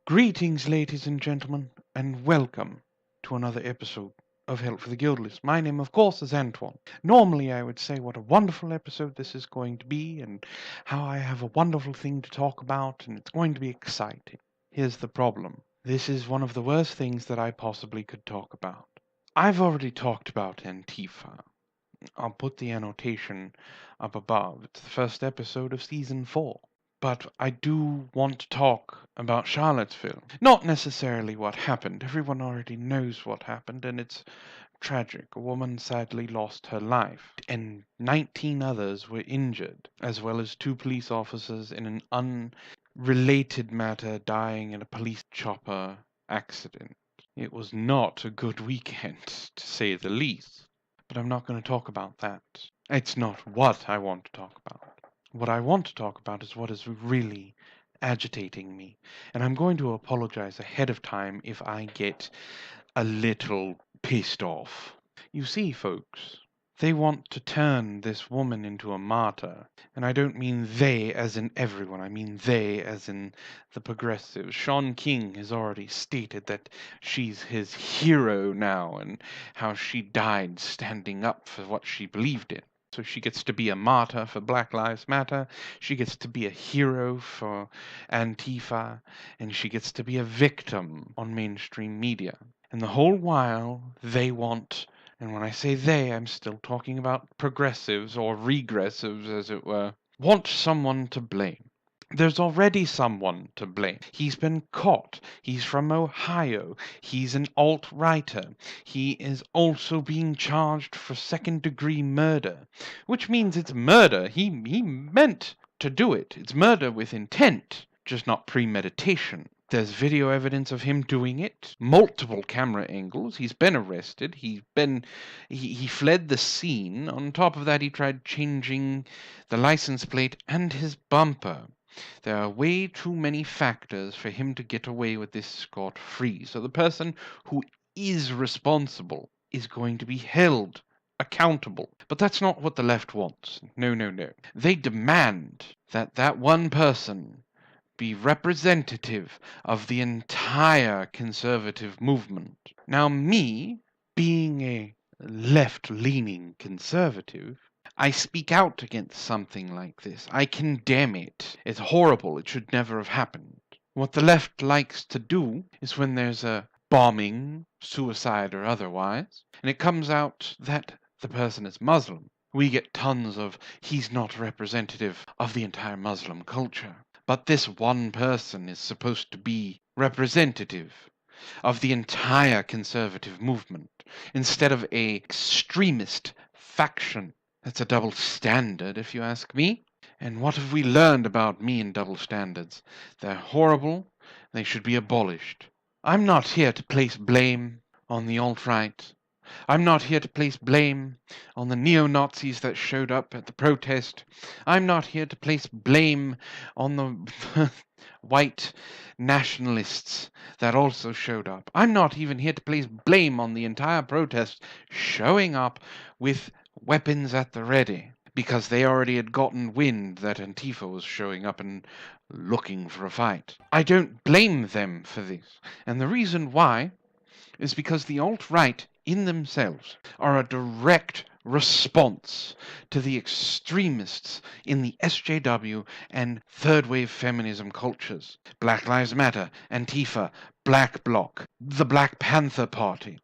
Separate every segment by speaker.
Speaker 1: Greetings, ladies and gentlemen, and welcome to another episode of Help for the Guildless. My name, of course, is Antoine. Normally, I would say what a wonderful episode this is going to be and how I have a wonderful thing to talk about, and it's going to be exciting. Here's the problem. This is one of the worst things that I possibly could talk about. I've already talked about Antifa. I'll put the annotation up above. It's the first episode of Season 4. But I do want to talk about Charlottesville. Not necessarily what happened. Everyone already knows what happened, and it's tragic. A woman sadly lost her life, and 19 others were injured, as well as 2 police officers in an unrelated matter dying in a police chopper accident. It was not a good weekend, to say the least. But I'm not going to talk about that. It's not what I want to talk about. What I want to talk about is what is really agitating me. And I'm going to apologize ahead of time if I get a little pissed off. You see, folks, they want to turn this woman into a martyr. And I don't mean they as in everyone. I mean they as in the progressives. Sean King has already stated that she's his hero now and how she died standing up for what she believed in. So she gets to be a martyr for Black Lives Matter, she gets to be a hero for Antifa, and she gets to be a victim on mainstream media. And the whole while, they want, and when I say they, I'm still talking about progressives or regressives, as it were, want someone to blame. There's already someone to blame. He's been caught. He's from Ohio. He's an alt-righter. He is also being charged for second-degree murder, which means it's murder. He meant to do it. It's murder with intent, just not premeditation. There's video evidence of him doing it, multiple camera angles. He's been arrested. He fled the scene. On top of that, he tried changing the license plate and his bumper. There are way too many factors for him to get away with this scot-free. So the person who is responsible is going to be held accountable. But that's not what the left wants. No, no, no. They demand that that one person be representative of the entire conservative movement. Now, me, being a left-leaning conservative, I speak out against something like this. I condemn it. It's horrible. It should never have happened. What the left likes to do is when there's a bombing, suicide or otherwise, and it comes out that the person is Muslim, we get tons of, he's not representative of the entire Muslim culture. But this one person is supposed to be representative of the entire conservative movement instead of an extremist faction. That's a double standard, if you ask me. And what have we learned about me and double standards? They're horrible. They should be abolished. I'm not here to place blame on the alt-right. I'm not here to place blame on the neo-Nazis that showed up at the protest. I'm not here to place blame on the white nationalists that also showed up. I'm not even here to place blame on the entire protest showing up with weapons at the ready, because they already had gotten wind that Antifa was showing up and looking for a fight. I don't blame them for this, and the reason why is because the alt-right in themselves are a direct response to the extremists in the SJW and third-wave feminism cultures. Black Lives Matter, Antifa, Black Bloc, the Black Panther Party,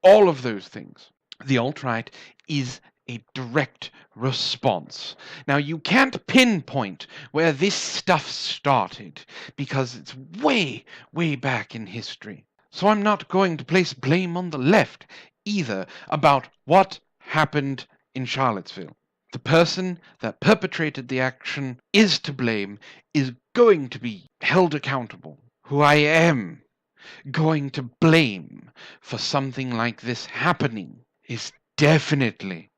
Speaker 1: all of those things. The alt-right is a direct response. Now, you can't pinpoint where this stuff started because it's way, way back in history. So I'm not going to place blame on the left either about what happened in Charlottesville. The person that perpetrated the action is to blame, is going to be held accountable. Who I am going to blame for something like this happening is definitely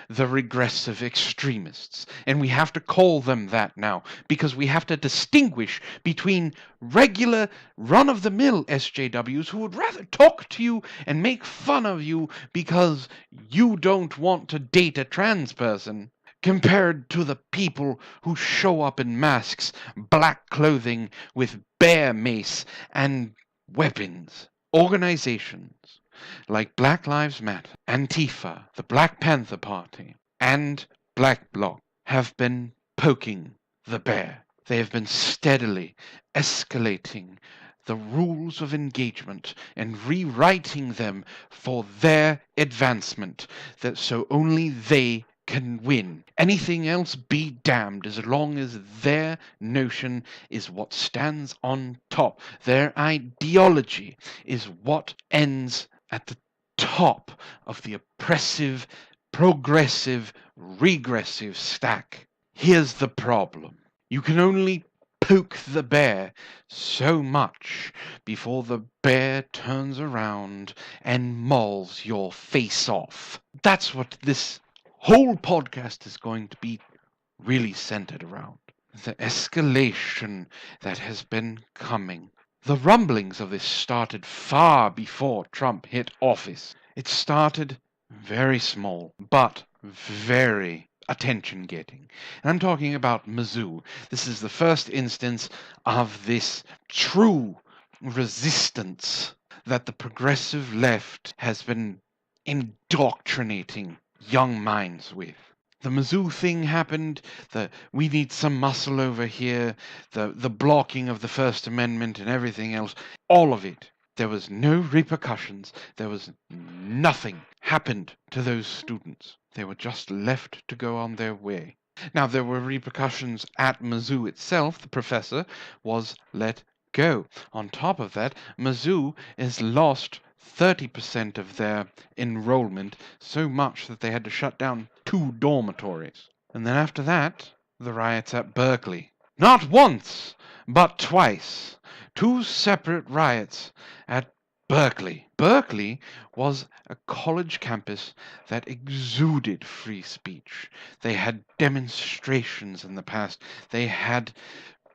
Speaker 1: the regressive extremists. And we have to call them that now, because we have to distinguish between regular run-of-the-mill SJWs who would rather talk to you and make fun of you because you don't want to date a trans person, compared to the people who show up in masks, black clothing, with bear mace and weapons. Organizations like Black Lives Matter, Antifa, the Black Panther Party, and Black Bloc have been poking the bear. They have been steadily escalating the rules of engagement and rewriting them for their advancement, that so only they can win. Anything else be damned, as long as their notion is what stands on top. Their ideology is what ends at the top of the oppressive, progressive, regressive stack. Here's the problem. You can only poke the bear so much before the bear turns around and mauls your face off. That's what this whole podcast is going to be really centered around. The escalation that has been coming. The rumblings of this started far before Trump hit office. It started very small, but very attention-getting. And I'm talking about Mizzou. This is the first instance of this true resistance that the progressive left has been indoctrinating young minds with. The Mizzou thing happened, the we need some muscle over here, the blocking of the First Amendment and everything else, all of it. There was no repercussions. There was nothing happened to those students. They were just left to go on their way. Now, there were repercussions at Mizzou itself. The professor was let go. On top of that, Mizzou has lost 30% of their enrollment, so much that they had to shut down 2 dormitories. And then after that, the riots at Berkeley. Not once, but twice. 2 separate riots at Berkeley. Berkeley was a college campus that exuded free speech. They had demonstrations in the past. They had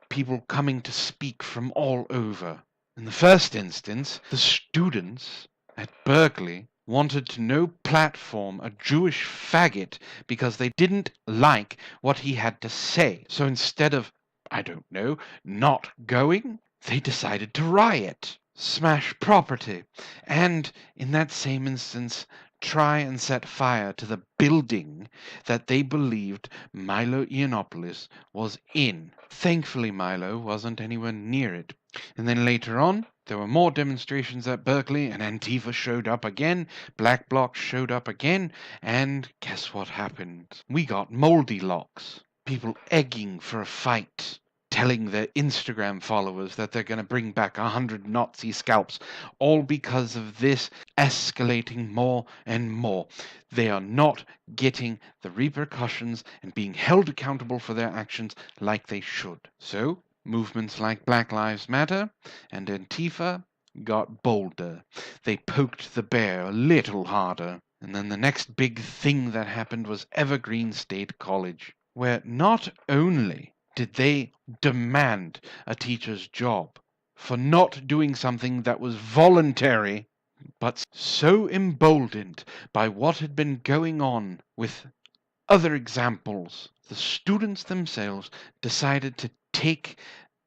Speaker 1: people coming to speak from all over. In the first instance, the students at Berkeley wanted to no platform a Jewish faggot because they didn't like what he had to say. So instead of, I don't know, not going, they decided to riot, smash property, and in that same instance, try and set fire to the building that they believed Milo Yiannopoulos was in. Thankfully, Milo wasn't anywhere near it. And then later on, there were more demonstrations at Berkeley, and Antifa showed up again, Black Bloc showed up again, and guess what happened? We got moldy locks. People egging for a fight, telling their Instagram followers that they're going to bring back 100 Nazi scalps, all because of this escalating more and more. They are not getting the repercussions and being held accountable for their actions like they should. So, movements like Black Lives Matter and Antifa got bolder. They poked the bear a little harder. And then the next big thing that happened was Evergreen State College, where not only did they demand a teacher's job for not doing something that was voluntary, but so emboldened by what had been going on with other examples, the students themselves decided to take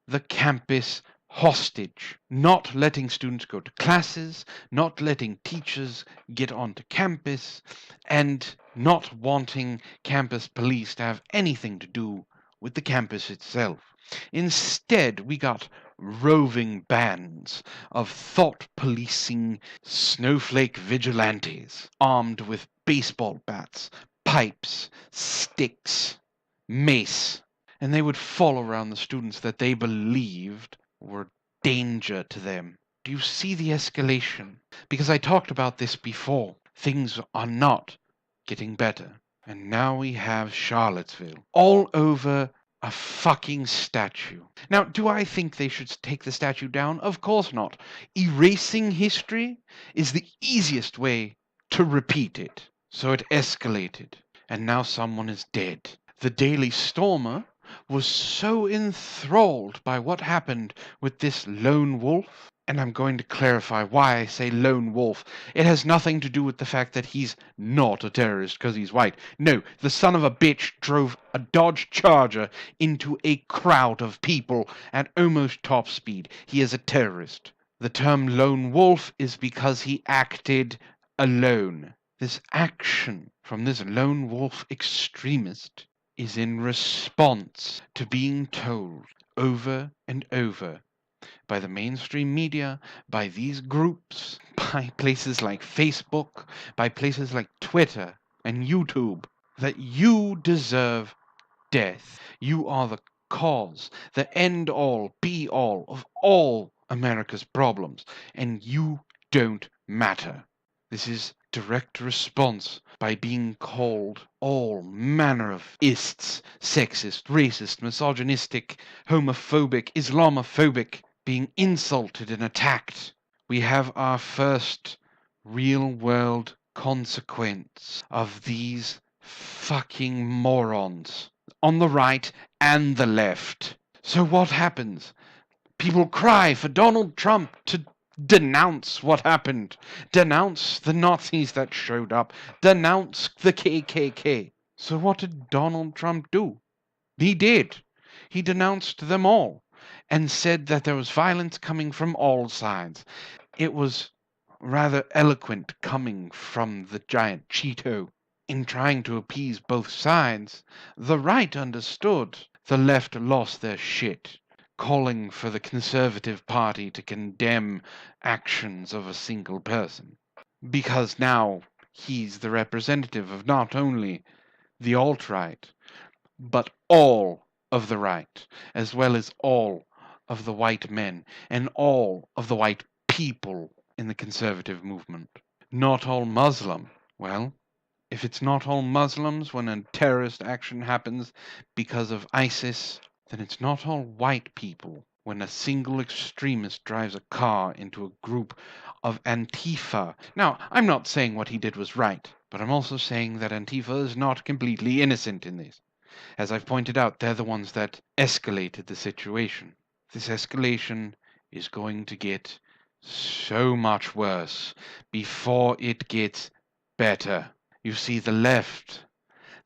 Speaker 1: the campus hostage, not letting students go to classes, not letting teachers get onto campus, and not wanting campus police to have anything to do with the campus itself. Instead, we got roving bands of thought-policing snowflake vigilantes, armed with baseball bats, pipes, sticks, mace, and they would fall around the students that they believed were danger to them. Do you see the escalation? Because I talked about this before. Things are not getting better. And now we have Charlottesville all over a fucking statue. Now, do I think they should take the statue down? Of course not. Erasing history is the easiest way to repeat it. So it escalated, and now someone is dead. The Daily Stormer was so enthralled by what happened with this lone wolf And I'm going to clarify why I say lone wolf. It has nothing to do with the fact that he's not a terrorist because he's white. No, the son of a bitch drove a Dodge Charger into a crowd of people at almost top speed. He is a terrorist. The term lone wolf is because he acted alone. This action from this lone wolf extremist is in response to being told over and over by the mainstream media, by these groups, by places like Facebook, by places like Twitter and YouTube, that you deserve death. You are the cause, the end all, be all of all America's problems, and you don't matter. This is direct response by being called all manner of ists, sexist, racist, misogynistic, homophobic, Islamophobic, being insulted and attacked. We have our first real world consequence of these fucking morons on the right and the left. So what happens? People cry for Donald Trump to denounce what happened, denounce the Nazis that showed up, denounce the KKK. So what did Donald Trump do? He did. He denounced them all and said that there was violence coming from all sides. It was rather eloquent coming from the giant Cheeto. In trying to appease both sides, the right understood. The left lost their shit, calling for the Conservative Party to condemn actions of a single person. Because now he's the representative of not only the alt-right, but all of the right, as well as all of the white men and all of the white people in the conservative movement. Not all Muslim. Well, if it's not all Muslims when a terrorist action happens because of ISIS, then it's not all white people when a single extremist drives a car into a group of Antifa. Now, I'm not saying what he did was right, but I'm also saying that Antifa is not completely innocent in this. As I've pointed out, they're the ones that escalated the situation. This escalation is going to get so much worse before it gets better. You see, the left,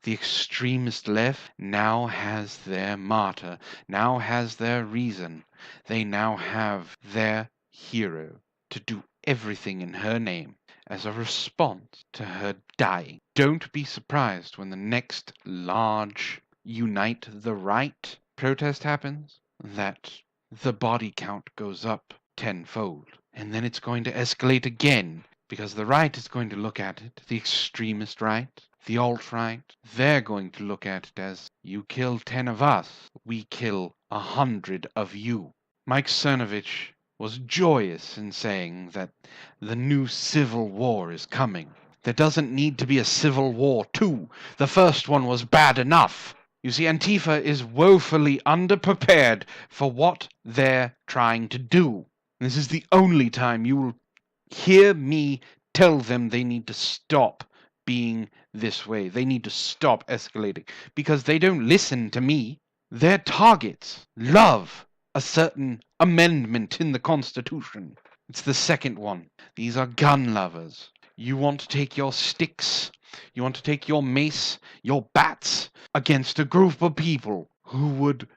Speaker 1: the extremist left, now has their martyr, now has their reason. They now have their hero to do everything in her name as a response to her dying. Don't be surprised when the next large Unite the Right protest happens, that the body count goes up tenfold. And then it's going to escalate again, because the right is going to look at it, the extremist right, the alt-right, they're going to look at it as, you kill 10 of us, we kill 100 of you. Mike Cernovich was joyous in saying that the new civil war is coming. There doesn't need to be a civil war too. The first one was bad enough. You see, Antifa is woefully underprepared for what they're trying to do. This is the only time you will hear me tell them they need to stop being this way. They need to stop escalating because they don't listen to me. Their targets love a certain amendment in the Constitution. It's the second one. These are gun lovers. You want to take your sticks, you want to take your mace, your bats against a group of people who would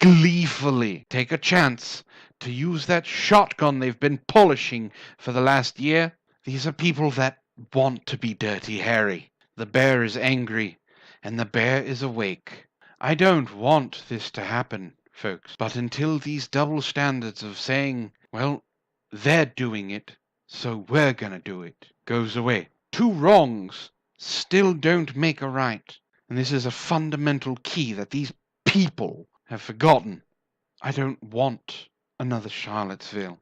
Speaker 1: gleefully take a chance to use that shotgun they've been polishing for the last year. These are people that want to be Dirty Harry. The bear is angry, and the bear is awake. I don't want this to happen, folks, but until these double standards of saying, well, they're doing it, so we're gonna do it, goes away. Two wrongs still don't make a right. And this is a fundamental key that these people have forgotten. I don't want another Charlottesville.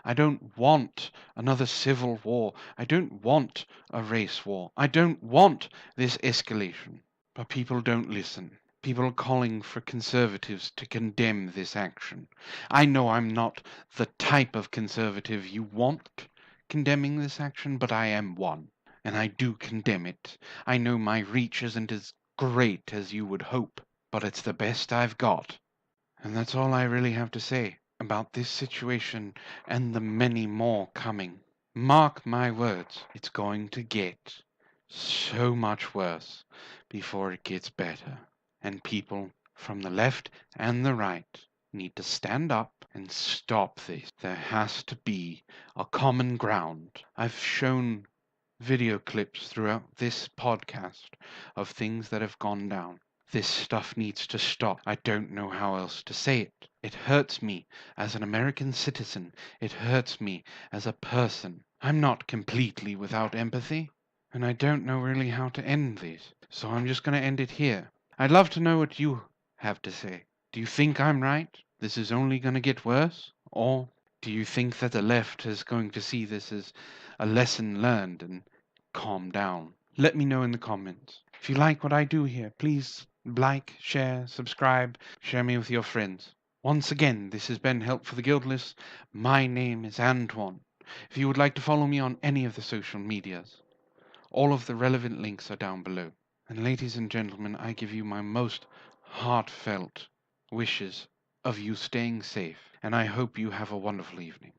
Speaker 1: I don't want another civil war. I don't want a race war. I don't want this escalation. But people don't listen. People are calling for conservatives to condemn this action. I know I'm not the type of conservative you want condemning this action, but I am one. And I do condemn it. I know my reach isn't as great as you would hope, but it's the best I've got. And that's all I really have to say about this situation and the many more coming. Mark my words, it's going to get so much worse before it gets better. And people from the left and the right need to stand up and stop this. There has to be a common ground. I've shown video clips throughout this podcast of things that have gone down. This stuff needs to stop. I don't know how else to say it. It hurts me as an American citizen. It hurts me as a person. I'm not completely without empathy, and I don't know really how to end this. So I'm just going to end it here. I'd love to know what you have to say. Do you think I'm right? This is only going to get worse? Or do you think that the left is going to see this as a lesson learned and calm down? Let me know in the comments. If you like what I do here, please like, share, subscribe, share me with your friends. Once again, this has been Help for the Guildless. My name is Antoine. If you would like to follow me on any of the social medias, all of the relevant links are down below. And ladies and gentlemen, I give you my most heartfelt wishes of you staying safe, and I hope you have a wonderful evening.